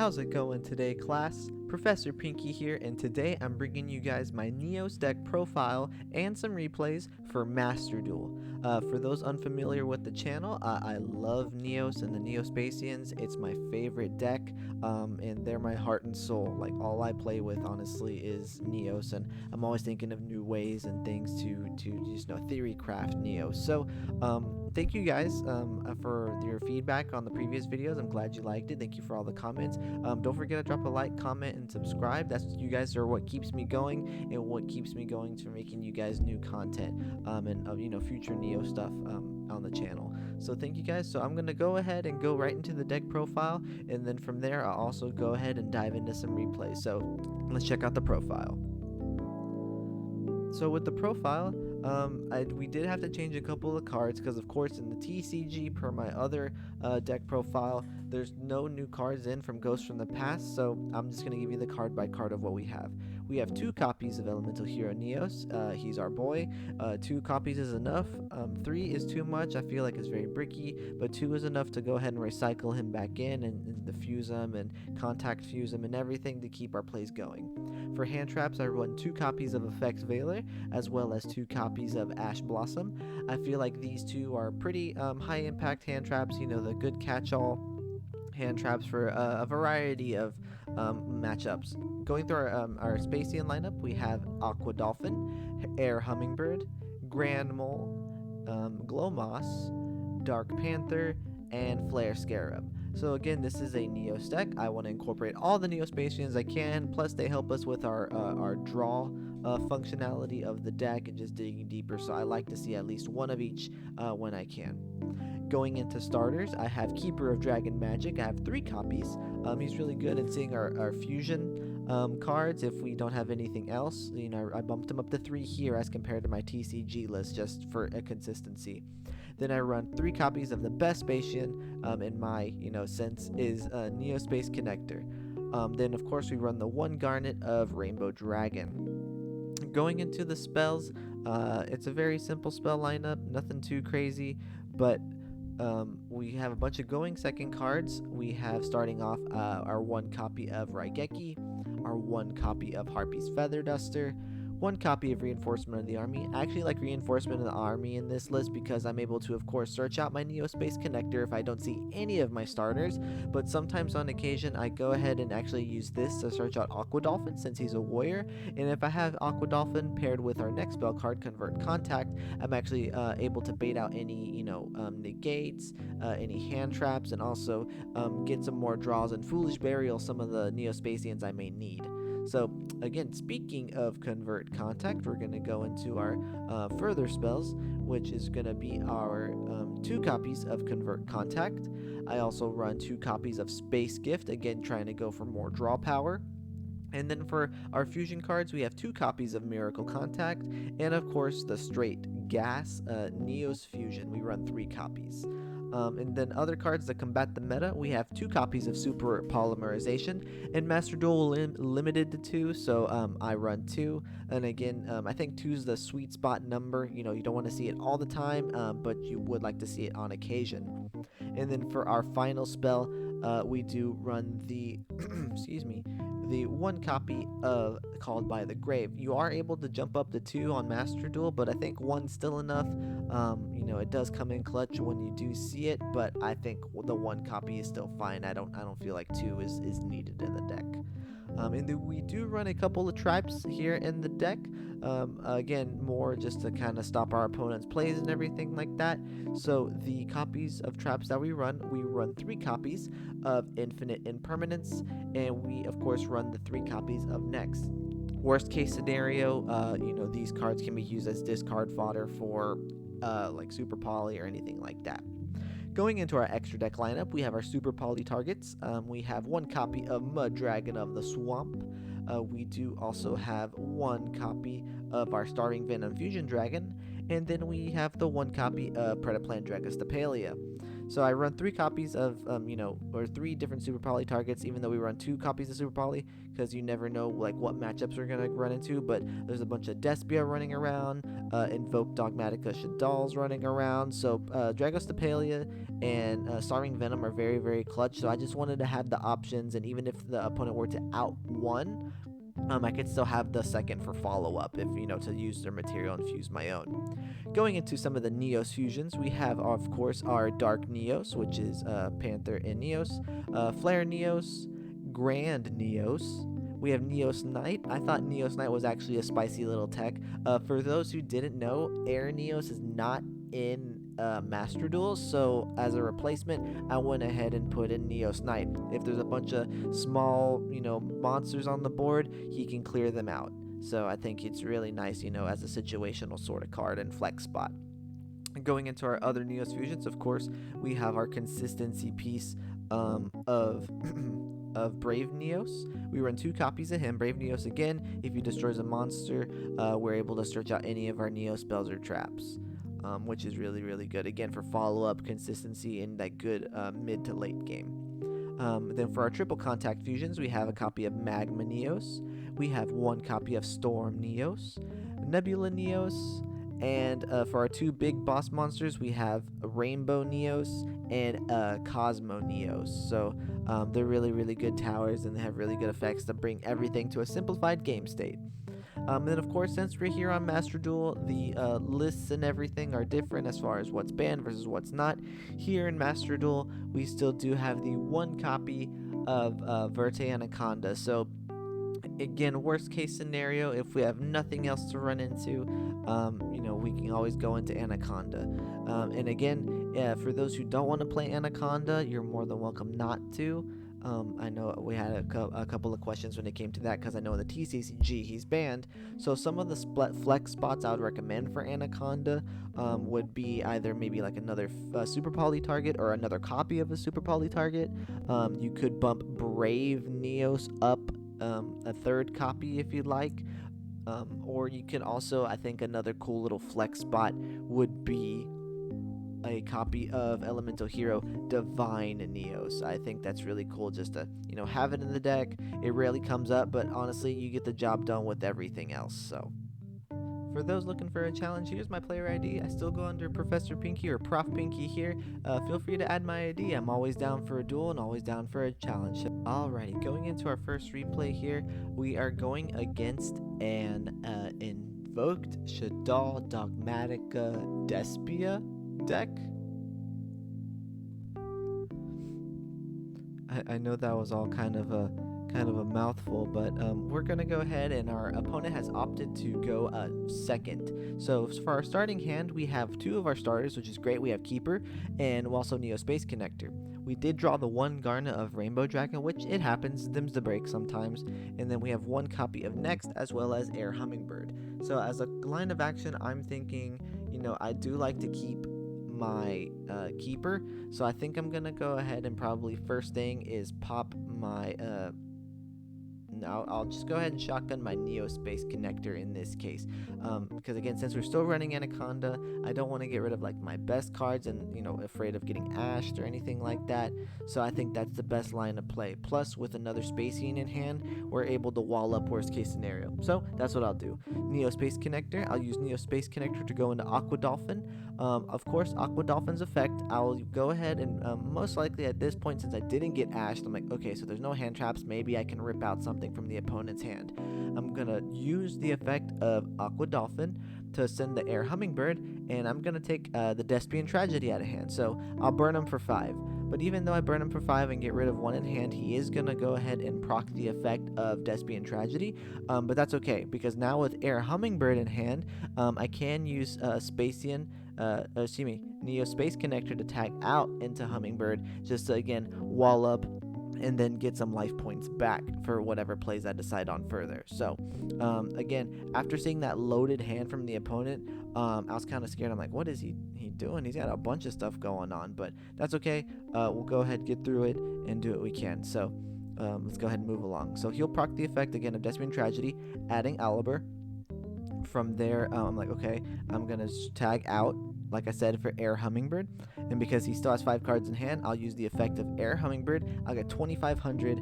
How's it going today, class? Professor Pinky here, and today I'm bringing you guys my NEOS deck profile and some replays for Master Duel. For those unfamiliar with the channel, I love NEOS and the Neospatians. It's my favorite deck, and they're my heart and soul. Like, all I play with, honestly, is NEOS, and I'm always thinking of new ways and things to just theory craft NEOS. So, thank you guys for your feedback on the previous videos. I'm glad you liked it. Thank you for all the comments. Don't forget to drop a like, comment, and subscribe. You guys are what keeps me going and what keeps me going to making you guys new content and future Neo stuff on the channel. So thank you guys. So I'm gonna go ahead and go right into the deck profile, and then from there I'll also go ahead and dive into some replays. So let's check out the profile. So with the profile, we did have to change a couple of cards because, of course, in the TCG, per my other deck profile, there's no new cards in from Ghosts from the Past, so I'm just going to give you the card by card of what we have. We have 2 copies of Elemental Hero NEOS. He's our boy. 2 copies is enough. 3 is too much. I feel like it's very bricky, but 2 is enough to go ahead and recycle him back in and diffuse him and contact fuse him and everything to keep our plays going. For hand traps, I run 2 copies of Effects Veiler as well as 2 copies of Ash Blossom. I feel like these 2 are pretty high impact hand traps, the good catch-all hand traps for a variety of matchups. Going through our Spacian lineup, we have Aqua Dolphin, Air Hummingbird, Grand Mole, Glow Moss, Dark Panther, and Flare Scarab. So again, this is a NEOS deck. I want to incorporate all the Neospatians I can, plus they help us with our draw functionality of the deck and just digging deeper, so I like to see at least one of each when I can. Going into starters, I have Keeper of Dragon Magic. I have 3 copies. He's really good at seeing our fusion cards if we don't have anything else. I bumped him up to 3 here as compared to my TCG list just for a consistency. Then I run 3 copies of the best Spacian in my sense is Neospace Connector. Then of course we run the 1 Garnet of Rainbow Dragon. Going into the spells, it's a very simple spell lineup, nothing too crazy, but we have a bunch of going second cards. We have, starting off, our 1 copy of Raigeki, our 1 copy of Harpy's Feather Duster, 1 copy of Reinforcement of the Army. I actually like Reinforcement of the Army in this list because I'm able to, of course, search out my Neospace Connector if I don't see any of my starters, but sometimes on occasion I go ahead and actually use this to search out Aqua Dolphin since he's a warrior, and if I have Aqua Dolphin paired with our next spell card, Convert Contact, I'm actually able to bait out any, negates, any hand traps, and also get some more draws and Foolish Burial some of the Neospatians I may need. So again, speaking of Convert Contact, we're going to go into our further spells, which is going to be our 2 copies of Convert Contact. I also run 2 copies of Space Gift, again trying to go for more draw power. And then for our fusion cards, we have 2 copies of Miracle Contact, and of course the straight gas NEOS Fusion. We run 3 copies. And then other cards that combat the meta, we have 2 copies of Super Polymerization, and Master Duel limited to 2, so I run 2. And again, I think 2 is the sweet spot number. You don't want to see it all the time, but you would like to see it on occasion. And then for our final spell, we do run the excuse me, the 1 copy of Called by the Grave. You are able to jump up to 2 on Master Duel, but I think 1's still enough. It does come in clutch when you do see it, but I think the 1 copy is still fine. I don't feel like 2 is needed in the deck. And then we do run a couple of traps here in the deck. Again, more just to kind of stop our opponent's plays and everything like that. So the copies of traps that we run 3 copies of Infinite Impermanence, and we of course run the 3 copies of Next. Worst case scenario, these cards can be used as discard fodder for like Super Poly or anything like that. Going into our extra deck lineup, we have our Super Poly targets. We have 1 copy of Mud Dragon of the Swamp. We do also have 1 copy of our Starving Venom Fusion Dragon, and then we have the 1 copy of Predaplant Dragostapalia. So I run 3 copies of, or 3 different Super Poly targets, even though we run 2 copies of Super Poly, because you never know like what matchups we're gonna run into. But there's a bunch of Despia running around, Invoke Dogmatica Shadal's running around. So Dragos Tapalia and Starving Venom are very, very clutch. So I just wanted to have the options, and even if the opponent were to out one, I could still have the second for follow-up if, to use their material and fuse my own. Going into some of the NEOS fusions, we have, of course, our Dark NEOS, which is Panther and NEOS, Flare NEOS, Grand NEOS. We have NEOS Knight. I thought NEOS Knight was actually a spicy little tech. For those who didn't know, Air NEOS is not in Master Duel, so as a replacement, I went ahead and put in NEOS Knight. If there's a bunch of small, monsters on the board, he can clear them out. So I think it's really nice, as a situational sort of card and flex spot. Going into our other NEOS fusions, of course, we have our consistency piece of of Brave NEOS. We run 2 copies of him. Brave NEOS again. If he destroys a monster, we're able to search out any of our NEOS spells or traps, which is really, really good. Again, for follow-up consistency in that good mid to late game. Then for our triple contact fusions, we have a copy of Magma NEOS. We have 1 copy of Storm NEOS, Nebula NEOS, and for our 2 big boss monsters, we have Rainbow NEOS and Cosmo NEOS. So they're really, really good towers, and they have really good effects to bring everything to a simplified game state. And then, of course, since we're here on Master Duel, the lists and everything are different as far as what's banned versus what's not. Here in Master Duel, we still do have the 1 copy of Verte Anaconda. So, again, worst case scenario, if we have nothing else to run into, we can always go into Anaconda. And again, for those who don't want to play Anaconda, you're more than welcome not to. I know we had a couple of questions when it came to that, because I know in the TCG he's banned. So some of the flex spots I would recommend for Anaconda would be either maybe like another Super Poly target or another copy of a Super Poly target. You could bump Brave NEOS up a 3rd copy if you'd like. Or you can also, I think another cool little flex spot would be a copy of Elemental Hero Divine NEOS. I think that's really cool just to, have it in the deck. It rarely comes up, but honestly, you get the job done with everything else. So for those looking for a challenge, here's my player ID. I still go under Professor Pinky or Prof Pinky here. Feel free to add my ID. I'm always down for a duel and always down for a challenge. Alrighty, going into our first replay here, we are going against an Invoked Shadal Dogmatica Despia deck. I know that was all kind of a mouthful, but we're gonna go ahead, and our opponent has opted to go second. So for our starting hand, we have 2 of our starters, which is great. We have Keeper and also Neo Space Connector. We did draw the 1 Garnet of Rainbow Dragon, which it happens, them's the break sometimes. And then we have 1 copy of Next, as well as Air Hummingbird. So as a line of action, I'm thinking, I do like to keep my Keeper. So I think I'm gonna go ahead and probably first thing is pop my I'll just go ahead and shotgun my Neo Space Connector in this case, because again, since we're still running Anaconda, I don't want to get rid of like my best cards and afraid of getting ashed or anything like that. So I think that's the best line of play. Plus, with another Spacian in hand, we're able to wall up worst case scenario. So that's what I'll do. Neo Space Connector. I'll use Neo Space Connector to go into Aqua Dolphin. Of course, Aqua Dolphin's effect, I'll go ahead and most likely at this point, since I didn't get ashed, I'm like, okay, so there's no hand traps. Maybe I can rip out something from the opponent's hand. I'm gonna use the effect of Aqua Dolphin to send the Air Hummingbird, and I'm gonna take the Despian Tragedy out of hand. So I'll burn him for 5. But even though I burn him for 5 and get rid of 1 in hand, he is gonna go ahead and proc the effect of Despian Tragedy. But that's okay, because now with Air Hummingbird in hand, I can use Neo Space Connector to tag out into Hummingbird, just to again wall up and then get some life points back for whatever plays I decide on further. So again, after seeing that loaded hand from the opponent, I was kind of scared. I'm like, what is he doing? He's got a bunch of stuff going on, but that's okay. We'll go ahead, get through it, and do what we can. So let's go ahead and move along. So he'll proc the effect again of Despian Tragedy, adding Alibur. From there, I'm like, okay, I'm gonna tag out, like I said, for Air Hummingbird, and because he still has 5 cards in hand, I'll use the effect of Air Hummingbird. I'll get 2,500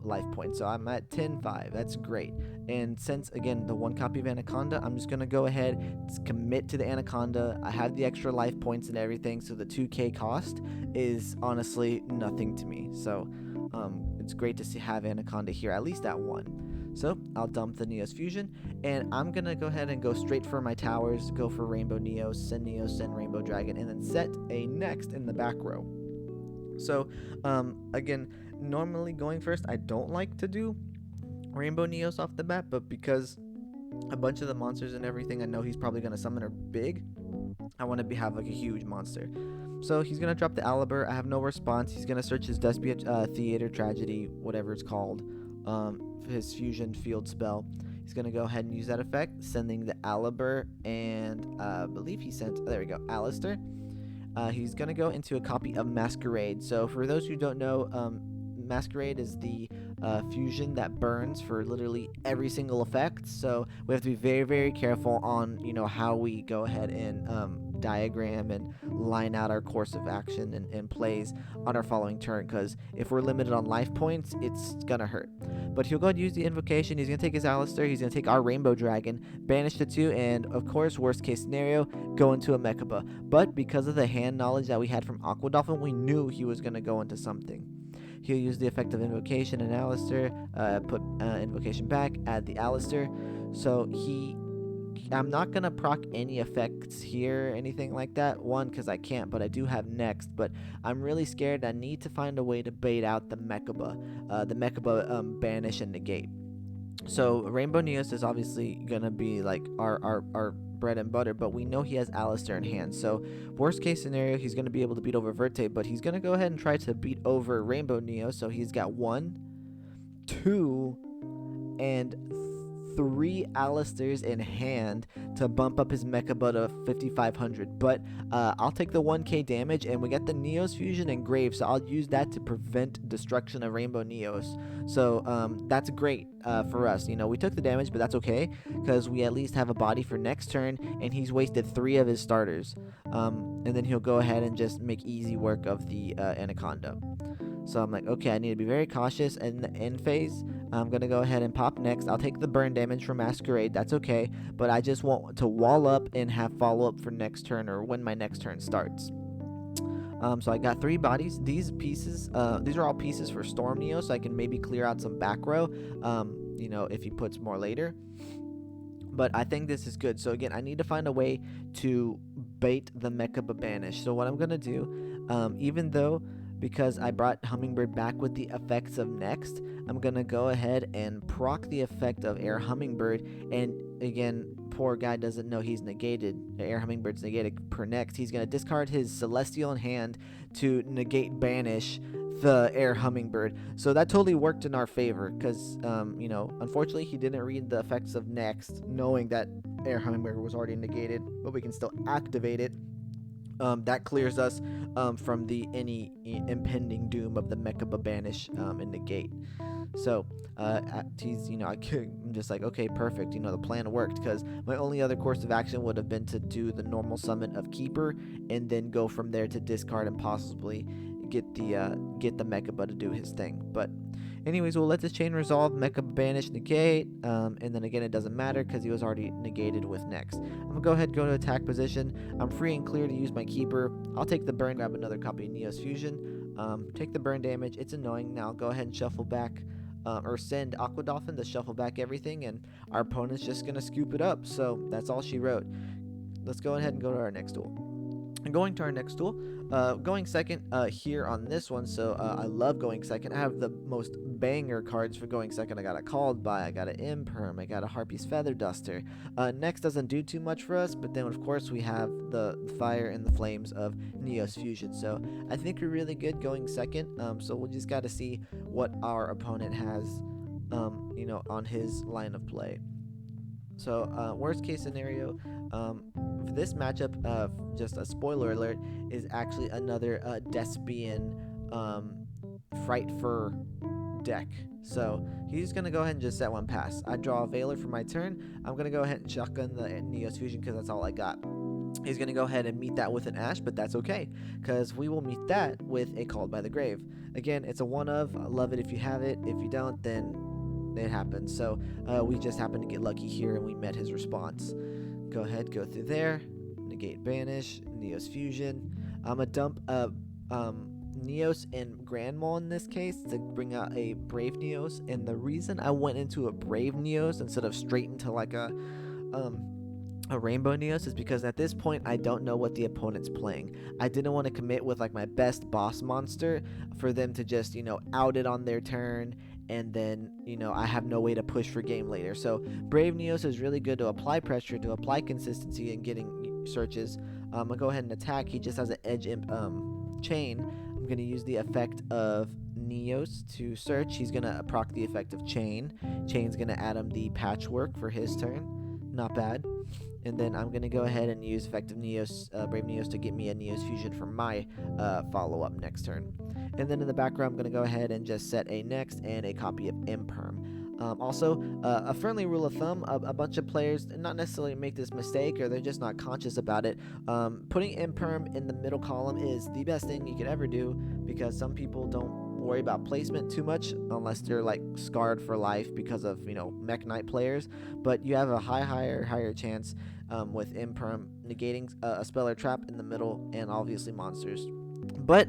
life points, so I'm at 10-5. That's great. And since again the 1 copy of Anaconda, I'm just gonna go ahead, commit to the Anaconda. I have the extra life points and everything, so the 2K cost is honestly nothing to me. So it's great to have Anaconda here, at least at 1. So I'll dump the NEOS Fusion, and I'm gonna go ahead and go straight for my towers, go for Rainbow NEOS, send Rainbow Dragon, and then set a next in the back row. So again, normally going first, I don't like to do Rainbow NEOS off the bat, but because a bunch of the monsters and everything, I know he's probably gonna summon her big. I want to have like a huge monster. So he's gonna drop the Aliber. I have no response. He's gonna search his Despia Theater Tragedy, whatever it's called, his fusion field spell. He's gonna go ahead and use that effect, sending the Aliber, and I believe he sent. There we go, Alistair. He's gonna go into a copy of Masquerade. So for those who don't know, Masquerade is the fusion that burns for literally every single effect. So we have to be very, very careful on how we go ahead and diagram and line out our course of action and plays on our following turn, because if we're limited on life points, it's gonna hurt. But he'll go ahead and use the invocation. He's gonna take his Alistair, he's gonna take our Rainbow Dragon, banish the 2, and of course, worst case scenario, go into a Mechaba. But because of the hand knowledge that we had from Aqua Dolphin, we knew he was gonna go into something. He'll use the effect of invocation and Alistair, put invocation back, add the Alistair. So I'm not gonna proc any effects here, anything like that. One, because I can't, but I do have next. But I'm really scared. I need to find a way to bait out the Mechaba, banish and negate. So Rainbow NEOS is obviously gonna be like our bread and butter, but we know he has Alistair in hand. So worst case scenario, he's gonna be able to beat over Verte, but he's gonna go ahead and try to beat over Rainbow NEOS. So he's got 1, 2, and 3 Alistairs in hand to bump up his Mechaba to 5,500. But I'll take the 1k damage, and we got the NEOS Fusion and Grave, so I'll use that to prevent destruction of Rainbow NEOS. So that's great for us. We took the damage, but that's okay, because we at least have a body for next turn, and he's wasted 3 of his starters. And then he'll go ahead and just make easy work of the Anaconda. So I'm like, okay, I need to be very cautious. And in the end phase, I'm going to go ahead and pop next. I'll take the burn damage from Masquerade. That's okay. But I just want to wall up and have follow-up for next turn, or when my next turn starts. So I got 3 bodies. These pieces, these are all pieces for Storm Neo, so I can maybe clear out some back row, if he puts more later. But I think this is good. So again, I need to find a way to bait the Mechaba banish. So what I'm going to do, even though, because I brought Hummingbird back with the effects of next, I'm gonna go ahead and proc the effect of Air Hummingbird. And again, poor guy doesn't know he's negated. Air Hummingbird's negated per next. He's gonna discard his Celestial in hand to negate banish the Air Hummingbird. So that totally worked in our favor, because unfortunately he didn't read the effects of next, knowing that Air Hummingbird was already negated, but we can still activate it. That clears us from any impending doom of the Mechaba banish and negate. So I'm just like, okay, perfect. The plan worked, because my only other course of action would have been to do the normal summon of Keeper, and then go from there to discard and possibly get the Mechaba to do his thing. But anyways, we'll let this chain resolve, Mechaba banish, negate, and then again it doesn't matter because he was already negated with next. I'm gonna go ahead and go to attack position. I'm free and clear to use my Keeper. I'll take the burn, grab another copy of NEOS Fusion, take the burn damage. It's annoying. Now go ahead and shuffle back, or send Aqua Dolphin to shuffle back everything, and our opponent's just gonna scoop it up. So that's all she wrote. Let's go ahead and go to our next duel. And going to our next duel, going second here on this one. So I love going second. I have the most banger cards for going second. I got a Called By, I got an Imperm, I got a Harpy's Feather Duster. Next doesn't do too much for us, but then of course we have the Fire and the Flames of NEOS Fusion. So I think we're really good going second. So we'll just got to see what our opponent has, on his line of play. So worst case scenario, for this matchup, just a spoiler alert, is actually another Despian Fright Fur deck. So he's going to go ahead and just set one pass. I draw a Veiler for my turn. I'm going to go ahead and shotgun the NEOS Fusion because that's all I got. He's going to go ahead and meet that with an Ash, but that's okay, because we will meet that with a Called by the Grave. Again, it's a one of. I love it if you have it. If you don't, then it happens. So we just happened to get lucky here, and we met his response. Go ahead, go through there. Negate Banish, NEOS Fusion. I'm going to dump NEOS and Grand Maul in this case to bring out a Brave NEOS. And the reason I went into a Brave NEOS instead of straight into like a Rainbow NEOS is because at this point I don't know what the opponent's playing. I didn't want to commit with like my best boss monster for them to just, out it on their turn, and then, I have no way to push for game later. So Brave NEOS is really good to apply pressure, to apply consistency in getting searches. I'm going to go ahead and attack. He just has an edge chain. I'm going to use the effect of NEOS to search. He's going to proc the effect of chain. Chain's going to add him the patchwork for his turn. Not bad. And then I'm going to go ahead and use effective NEOS, Brave NEOS to get me a NEOS Fusion for my follow-up next turn. And then in the background, I'm going to go ahead and just set a next and a copy of Imperm. Also, a friendly rule of thumb, a bunch of players not necessarily make this mistake, or they're just not conscious about it. Putting Imperm in the middle column is the best thing you could ever do, because some people don't worry about placement too much unless they're like scarred for life because of Mech Knight players, but you have a higher chance with Imperm negating a spell or trap in the middle, and obviously monsters. But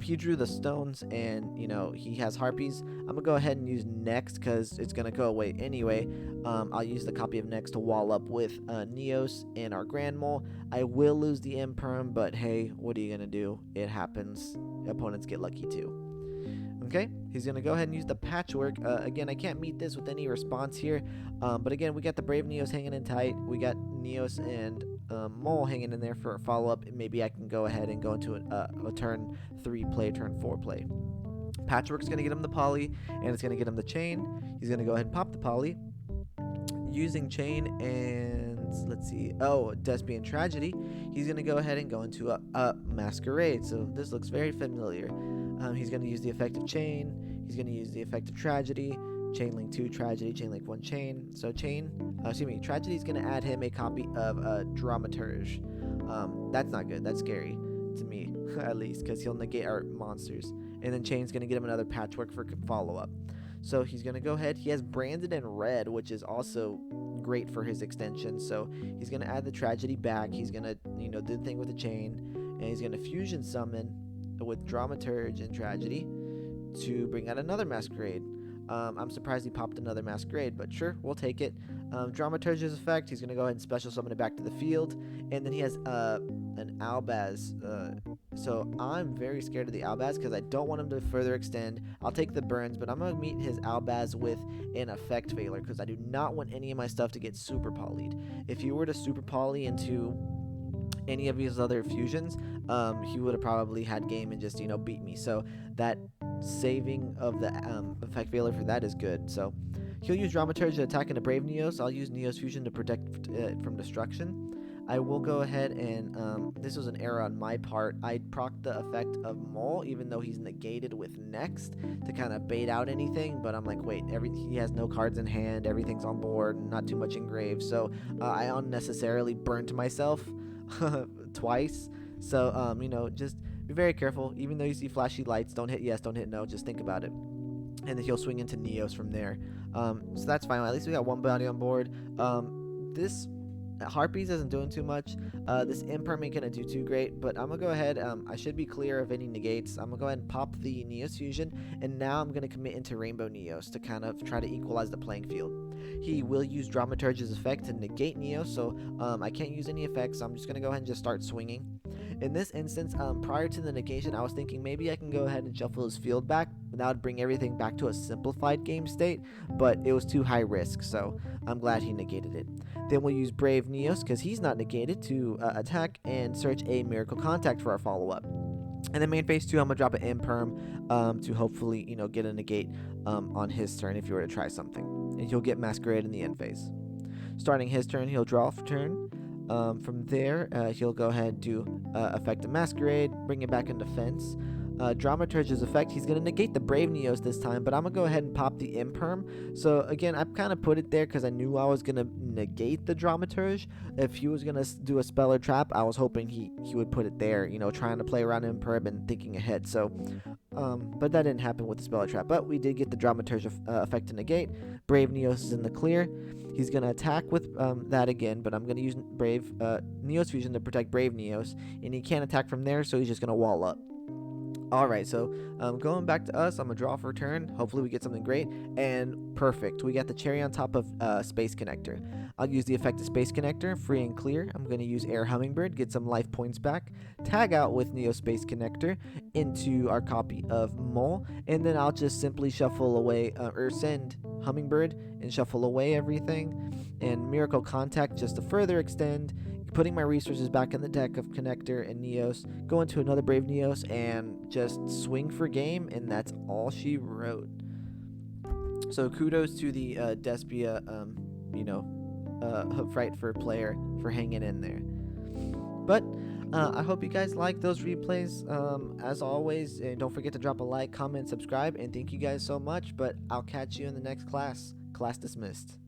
he drew the stones, and he has harpies. I'm gonna go ahead and use next because it's gonna go away anyway. I'll use the copy of next to wall up with NEOS and our Grand Mole. I will lose the Imperm, but hey, what are you gonna do? It happens. Opponents get lucky too. Okay, he's going to go ahead and use the patchwork. Again, I can't meet this with any response here. But again, we got the Brave NEOS hanging in tight. We got NEOS and Mole hanging in there for a follow-up. Maybe I can go ahead and go into a turn 3 play, turn 4 play. Patchwork's going to get him the poly, and it's going to get him the chain. He's going to go ahead and pop the poly. Using chain and let's see, Despian Tragedy, he's going to go ahead and go into a Masquerade. So this looks very familiar. He's going to use the effect of chain. He's going to use the effect of Tragedy. Chain link 2 Tragedy, chain link 1 chain. So Tragedy is going to add him a copy of Dramaturge. That's not good. That's scary to me, at least, because he'll negate our monsters. And then chain's going to get him another patchwork for follow-up. So he's going to go ahead. He has Branded in red, which is also great for his extension. So he's going to add the Tragedy back. He's going to, do the thing with the chain. And he's going to fusion summon with Dramaturge and Tragedy to bring out another Masquerade. I'm surprised he popped another Masquerade, but sure, we'll take it. Dramaturge's effect, he's going to go ahead and special summon it back to the field. And then he has an Albaz. So I'm very scared of the Albaz because I don't want him to further extend. I'll take the burns, but I'm going to meet his Albaz with an effect Veiler because I do not want any of my stuff to get super polyed. If you were to super poly into any of his other fusions, he would have probably had game and just beat me. So that saving of the effect Veiler for that is good. So he'll use Dramaturge to attack into Brave NEOS. I'll use NEOS Fusion to protect it from destruction. I will go ahead and this was an error on my part. I procced the effect of Mole even though he's negated with next to kind of bait out anything, but I'm like, wait, he has no cards in hand, everything's on board, not too much engraved, so I unnecessarily burnt myself twice. So just be very careful. Even though you see flashy lights, don't hit yes, don't hit no, just think about it. And then he'll swing into NEOS from there. So that's fine. At least we got one bounty on board. This Harpies isn't doing too much. This Imperm ain't gonna do too great, but I'm gonna go ahead. I should be clear of any negates. I'm gonna go ahead and pop the NEOS Fusion, and now I'm gonna commit into Rainbow NEOS to kind of try to equalize the playing field. He will use Dramaturge's effect to negate NEOS, so I can't use any effects. So I'm just gonna go ahead and just start swinging. In this instance, prior to the negation, I was thinking maybe I can go ahead and shuffle his field back, and that would bring everything back to a simplified game state, but it was too high risk, so I'm glad he negated it. Then we'll use Brave NEOS, because he's not negated, to attack and search a Miracle Contact for our follow-up. And then main phase 2, I'm going to drop an Imperm to hopefully, get a negate on his turn if you were to try something. And he'll get Masquerade in the end phase. Starting his turn, he'll draw for turn. From there, he'll go ahead and do effective Masquerade, bring it back in defense. Dramaturge's effect, he's going to negate the Brave Neos this time, but I'm going to go ahead and pop the Imperm. So again, I kind of put it there because I knew I was going to negate the Dramaturge. If he was going to do a Speller Trap, I was hoping he would put it there, trying to play around Imperm and thinking ahead. So, but that didn't happen with the Speller Trap. But we did get the Dramaturge effect to negate. Brave Neos is in the clear. He's going to attack with that again, but I'm going to use Brave Neos Fusion to protect Brave Neos, and he can't attack from there, so he's just going to wall up. Alright, so going back to us, I'm going to draw for a turn. Hopefully we get something great. And perfect. We got the cherry on top of Space Connector. I'll use the effect of Space Connector, free and clear. I'm going to use Air Hummingbird, get some life points back. Tag out with Neo Space Connector into our copy of Mole. And then I'll just simply shuffle away, or send Hummingbird and shuffle away everything. And Miracle Contact just to further extend. Putting my resources back in the deck of Connector and Neos, go into another Brave Neos, and just swing for game, and that's all she wrote. So kudos to the Despia, Frightfur player for hanging in there. But I hope you guys like those replays. As always, don't forget to drop a like, comment, subscribe, and thank you guys so much. But I'll catch you in the next class. Class dismissed.